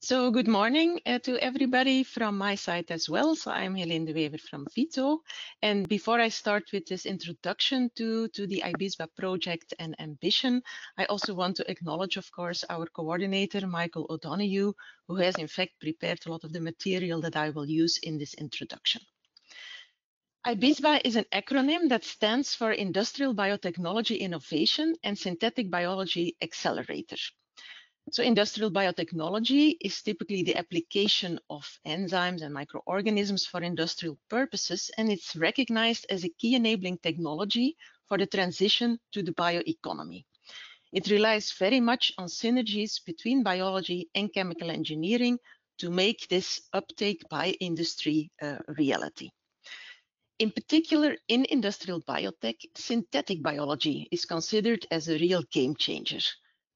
So good morning to everybody from my side as well. So I'm Helene de Wever from Vito. And before I start with this introduction to the IBISBA project and ambition, I also want to acknowledge, of course, our coordinator, Michael O'Donoghue, who has in fact prepared a lot of the material that I will use in this introduction. IBISBA is an acronym that stands for Industrial Biotechnology Innovation and Synthetic Biology Accelerator. So industrial biotechnology is typically the application of enzymes and microorganisms for industrial purposes, and it's recognized as a key enabling technology for the transition to the bioeconomy. It relies very much on synergies between biology and chemical engineering to make this uptake by industry a reality. In particular, in industrial biotech, synthetic biology is considered as a real game changer.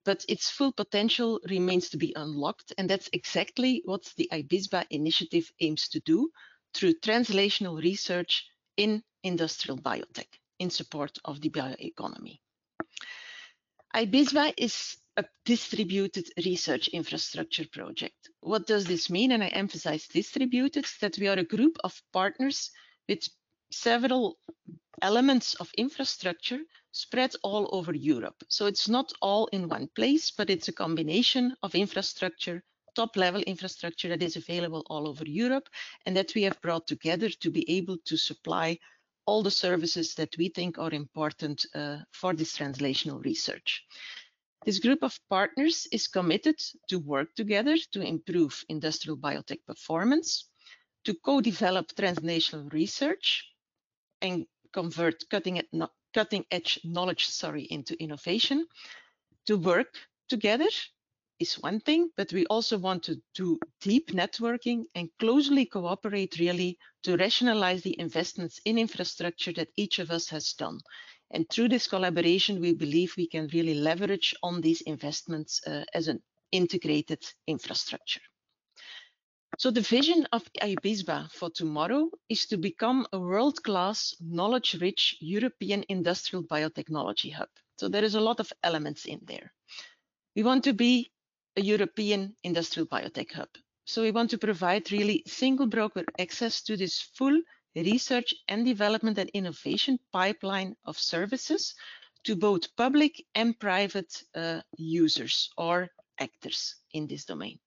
But its full potential remains to be unlocked, and that's exactly what the IBISBA initiative aims to do through translational research in industrial biotech in support of the bioeconomy. IBISBA is a distributed research infrastructure project. What does this mean? And I emphasize distributed, that we are a group of partners with several elements of infrastructure spread all over Europe. So it's not all in one place, but it's a combination of infrastructure, top-level infrastructure that is available all over Europe, and that we have brought together to be able to supply all the services that we think are important for this translational research. This group of partners is committed to work together to improve industrial biotech performance, to co-develop translational research, and convert cutting-edge knowledge into innovation. To work together is one thing, but we also want to do deep networking and closely cooperate really to rationalize the investments in infrastructure that each of us has done. And through this collaboration, we believe we can really leverage on these investments as an integrated infrastructure. So the vision of IBISBA for tomorrow is to become a world-class, knowledge-rich European industrial biotechnology hub. So there is a lot of elements in there. We want to be a European industrial biotech hub. So we want to provide really single broker access to this full research and development and innovation pipeline of services to both public and private users or actors in this domain.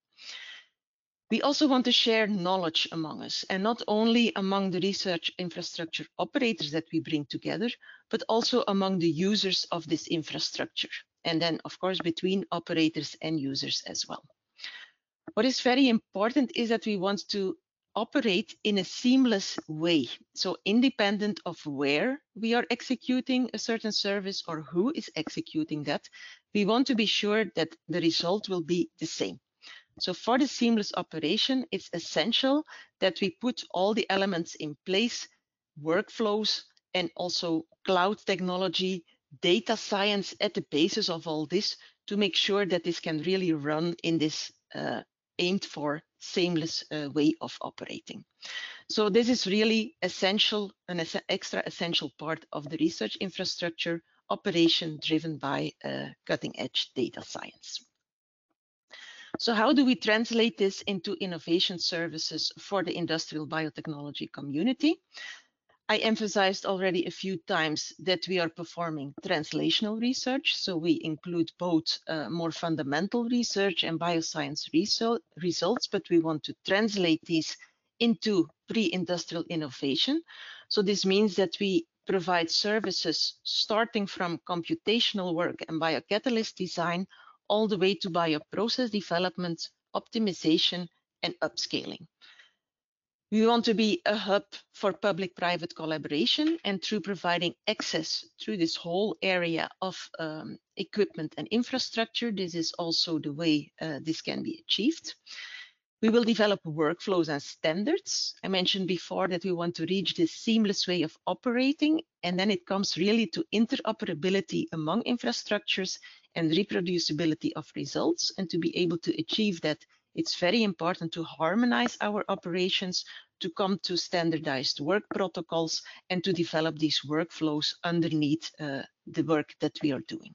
We also want to share knowledge among us, and not only among the research infrastructure operators that we bring together, but also among the users of this infrastructure. And then, of course, between operators and users as well. What is very important is that we want to operate in a seamless way. So independent of where we are executing a certain service or who is executing that, we want to be sure that the result will be the same. So for the seamless operation, it's essential that we put all the elements in place, workflows, and also cloud technology, data science at the basis of all this to make sure that this can really run in this aimed for seamless way of operating. So this is really essential, an extra essential part of the research infrastructure operation driven by cutting edge data science. So how do we translate this into innovation services for the industrial biotechnology community? I emphasized already a few times that we are performing translational research. So we include both more fundamental research and bioscience results, but we want to translate these into pre-industrial innovation. So this means that we provide services starting from computational work and biocatalyst design all the way to bioprocess development, optimization, and upscaling. We want to be a hub for public-private collaboration, and through providing access through this whole area of equipment and infrastructure, this is also the way this can be achieved. We will develop workflows and standards. I mentioned before that we want to reach this seamless way of operating, and then it comes really to interoperability among infrastructures and reproducibility of results. And to be able to achieve that, it's very important to harmonize our operations, to come to standardized work protocols, and to develop these workflows underneath the work that we are doing.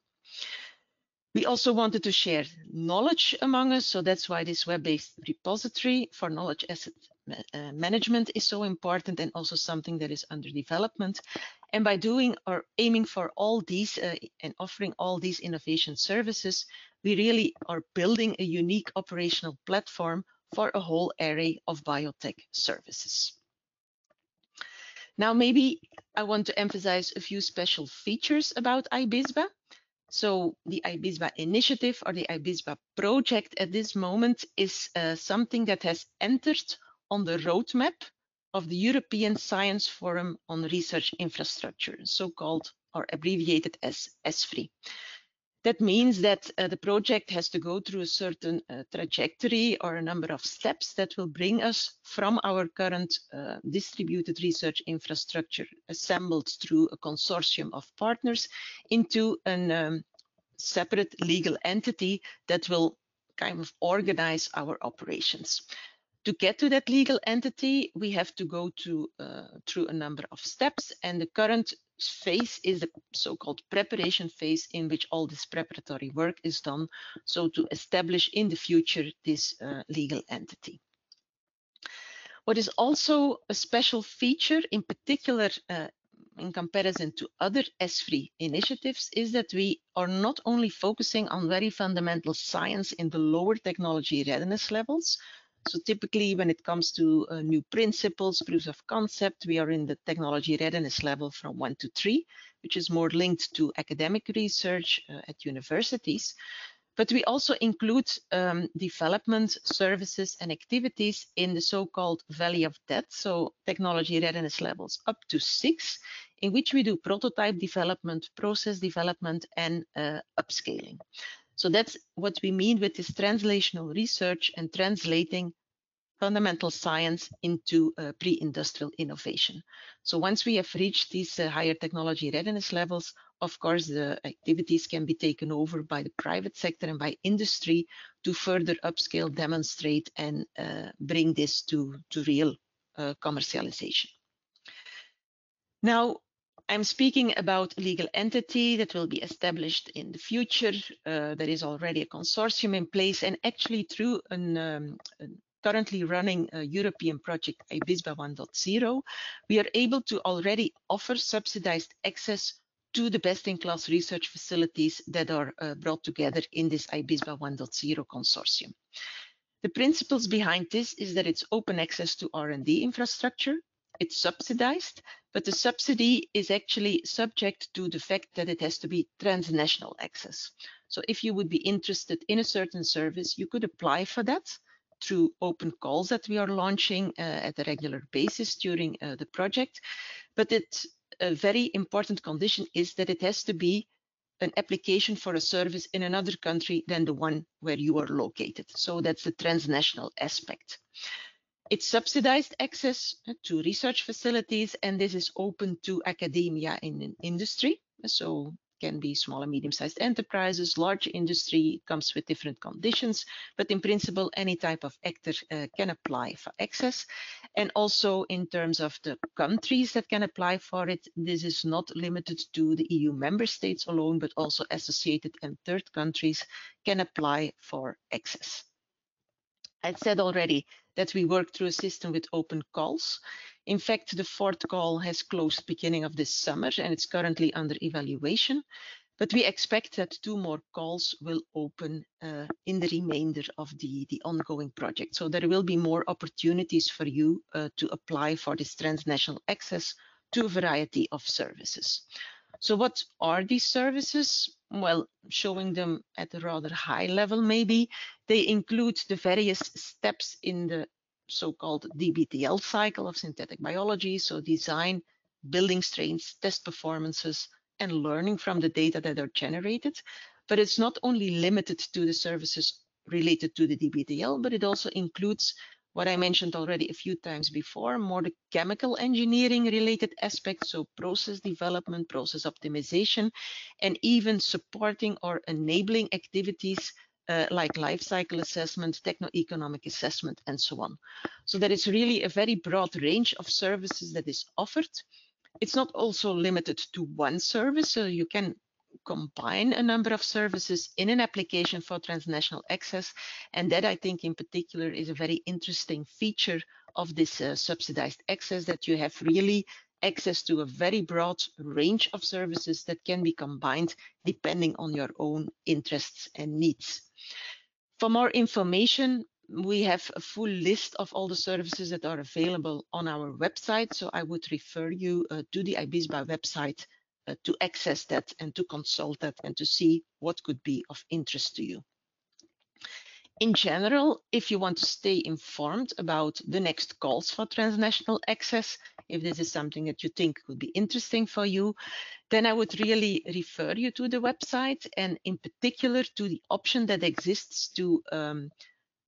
We also wanted to share knowledge among us, so that's why this web-based repository for knowledge asset management is so important, and also something that is under development. And by doing or aiming for all these and offering all these innovation services, we really are building a unique operational platform for a whole array of biotech services. Now, maybe I want to emphasize a few special features about IBISBA. So the IBISBA initiative or the IBISBA project at this moment is something that has entered on the roadmap of the European Science Forum on Research Infrastructure, so-called or abbreviated as ESFRI. That means that the project has to go through a certain trajectory or a number of steps that will bring us from our current distributed research infrastructure assembled through a consortium of partners into a separate legal entity that will kind of organize our operations. To get to that legal entity, we have to go through a number of steps, and the current phase is the so-called preparation phase, in which all this preparatory work is done, so to establish in the future this legal entity. What is also a special feature, in particular in comparison to other ESFRI initiatives, is that we are not only focusing on very fundamental science in the lower technology readiness levels. So typically when it comes to new principles, proofs of concept, we are in the technology readiness level from 1 to 3, which is more linked to academic research at universities. But we also include development services and activities in the so-called Valley of Death, so technology readiness levels up to 6, in which we do prototype development, process development, and upscaling. So that's what we mean with this translational research and translating fundamental science into pre-industrial innovation. So once we have reached these higher technology readiness levels, of course, the activities can be taken over by the private sector and by industry to further upscale, demonstrate, and bring this to real commercialization. Now, I'm speaking about a legal entity that will be established in the future. There is already a consortium in place, and actually through a currently running European project IBISBA 1.0, we are able to already offer subsidized access to the best-in-class research facilities that are brought together in this IBISBA 1.0 consortium. The principles behind this is that it's open access to R&D infrastructure, it's subsidized, but the subsidy is actually subject to the fact that it has to be transnational access. So if you would be interested in a certain service, you could apply for that through open calls that we are launching at a regular basis during the project. But a very important condition is that it has to be an application for a service in another country than the one where you are located. So that's the transnational aspect. It's subsidized access to research facilities, and this is open to academia and industry. So can be small and medium-sized enterprises, large industry, comes with different conditions, but in principle, any type of actor can apply for access. And also in terms of the countries that can apply for it, this is not limited to the EU member states alone, but also associated and third countries can apply for access. I said already that we work through a system with open calls. In fact, the 4th call has closed beginning of this summer, and it's currently under evaluation. But we expect that 2 more calls will open in the remainder of the ongoing project. So there will be more opportunities for you to apply for this transnational access to a variety of services. So what are these services? Well, showing them at a rather high level, maybe. They include the various steps in the so-called DBTL cycle of synthetic biology, so design, building strains, test performances, and learning from the data that are generated. But it's not only limited to the services related to the DBTL, but it also includes what I mentioned already a few times before, more the chemical engineering related aspects, so process development, process optimization, and even supporting or enabling activities like life cycle assessment, techno-economic assessment, and so on. So there is really a very broad range of services that is offered. It's not also limited to one service, so you can combine a number of services in an application for transnational access. And that, I think, in particular, is a very interesting feature of this subsidized access, that you have really access to a very broad range of services that can be combined depending on your own interests and needs. For more information, we have a full list of all the services that are available on our website. So I would refer you to the IBISBA website to access that and to consult that and to see what could be of interest to you. In general, if you want to stay informed about the next calls for transnational access, if this is something that you think could be interesting for you, then I would really refer you to the website, and in particular to the option that exists to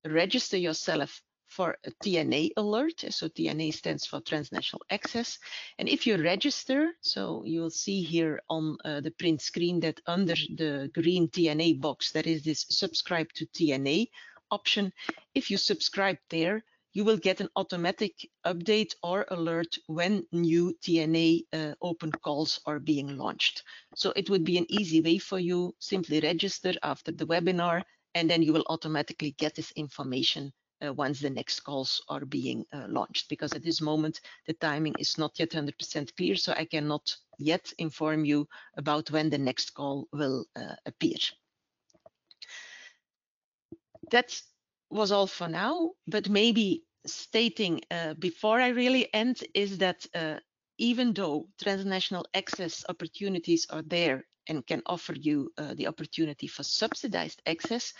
register yourself for a TNA alert. So TNA stands for Transnational Access. And if you register, so you'll see here on the print screen that under the green TNA box, there is this subscribe to TNA option. If you subscribe there, you will get an automatic update or alert when new TNA open calls are being launched. So it would be an easy way for you. Simply register after the webinar, and then you will automatically get this information once the next calls are being launched. Because at this moment, the timing is not yet 100% clear, so I cannot yet inform you about when the next call will appear. That was all for now, but maybe stating before I really end is that even though transnational access opportunities are there and can offer you the opportunity for subsidized access,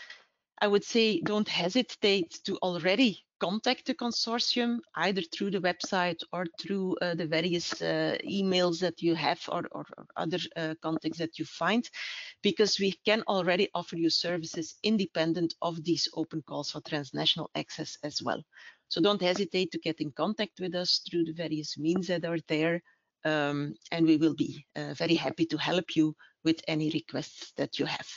I would say don't hesitate to already contact the consortium, either through the website or through the various emails that you have or other contacts that you find, because we can already offer you services independent of these open calls for transnational access as well. So don't hesitate to get in contact with us through the various means that are there, and we will be very happy to help you with any requests that you have.